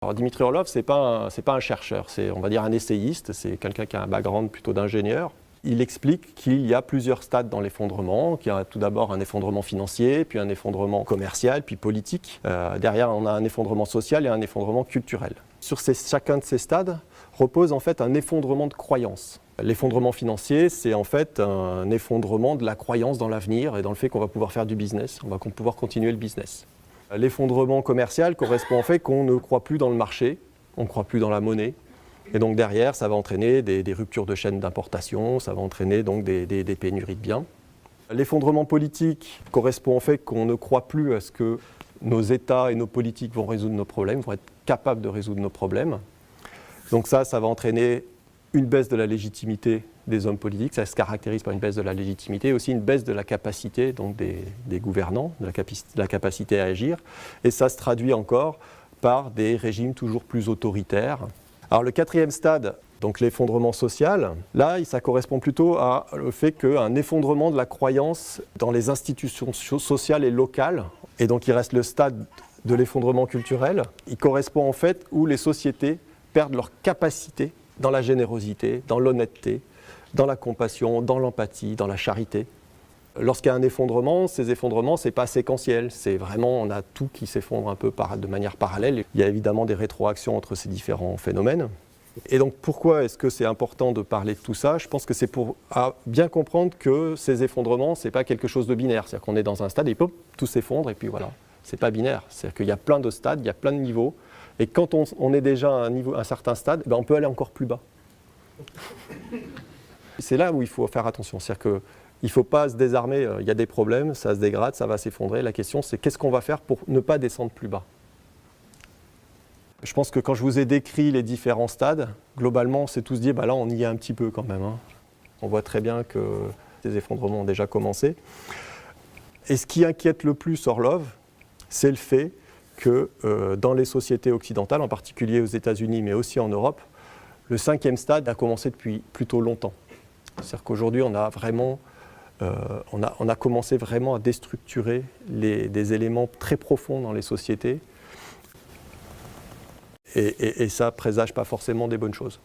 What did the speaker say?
Alors Dimitri Orlov, c'est pas un chercheur, c'est on va dire un essayiste, c'est quelqu'un qui a un background plutôt d'ingénieur. Il explique qu'il y a plusieurs stades dans l'effondrement, qu'il y a tout d'abord un effondrement financier, puis un effondrement commercial, puis politique. Derrière, on a un effondrement social et un effondrement culturel. Sur chacun de ces stades repose en fait un effondrement de croyances. L'effondrement financier, c'est en fait un effondrement de la croyance dans l'avenir et dans le fait qu'on va pouvoir faire du business, on va pouvoir continuer le business. L'effondrement commercial correspond au fait qu'on ne croit plus dans le marché, on ne croit plus dans la monnaie. Et donc derrière, ça va entraîner des ruptures de chaînes d'importation, ça va entraîner donc des pénuries de biens. L'effondrement politique correspond au fait qu'on ne croit plus à ce que nos États et nos politiques vont résoudre nos problèmes, vont être capables de résoudre nos problèmes. Donc ça va entraîner une baisse de la légitimité des hommes politiques, ça se caractérise par une baisse de la légitimité, et aussi une baisse de la capacité donc des gouvernants, de la capacité à agir. Et ça se traduit encore par des régimes toujours plus autoritaires. Alors le quatrième stade, donc l'effondrement social, là ça correspond plutôt au fait qu'un effondrement de la croyance dans les institutions sociales et locales, et donc il reste le stade de l'effondrement culturel, il correspond en fait où les sociétés perdent leur capacité dans la générosité, dans l'honnêteté, dans la compassion, dans l'empathie, dans la charité. Lorsqu'il y a un effondrement, ces effondrements, ce n'est pas séquentiel, c'est vraiment, on a tout qui s'effondre un peu de manière parallèle. Il y a évidemment des rétroactions entre ces différents phénomènes. Et donc pourquoi est-ce que c'est important de parler de tout ça? Je pense que c'est pour bien comprendre que ces effondrements, ce n'est pas quelque chose de binaire. C'est-à-dire qu'on est dans un stade et pop, tout s'effondre et puis voilà. Ce n'est pas binaire, c'est-à-dire qu'il y a plein de stades, il y a plein de niveaux. Et quand on est déjà à un certain stade, on peut aller encore plus bas. C'est là où il faut faire attention. C'est-à-dire qu'il ne faut pas se désarmer, il y a des problèmes, ça se dégrade, ça va s'effondrer. La question, c'est qu'est-ce qu'on va faire pour ne pas descendre plus bas? Je pense que quand je vous ai décrit les différents stades, globalement, on s'est tous dit, là, on y est un petit peu quand même. On voit très bien que ces effondrements ont déjà commencé. Et ce qui inquiète le plus Orlov, c'est le fait que dans les sociétés occidentales, en particulier aux États-Unis, mais aussi en Europe, le cinquième stade a commencé depuis plutôt longtemps. C'est-à-dire qu'aujourd'hui, on a commencé vraiment à déstructurer des éléments très profonds dans les sociétés. Et ça ne présage pas forcément des bonnes choses.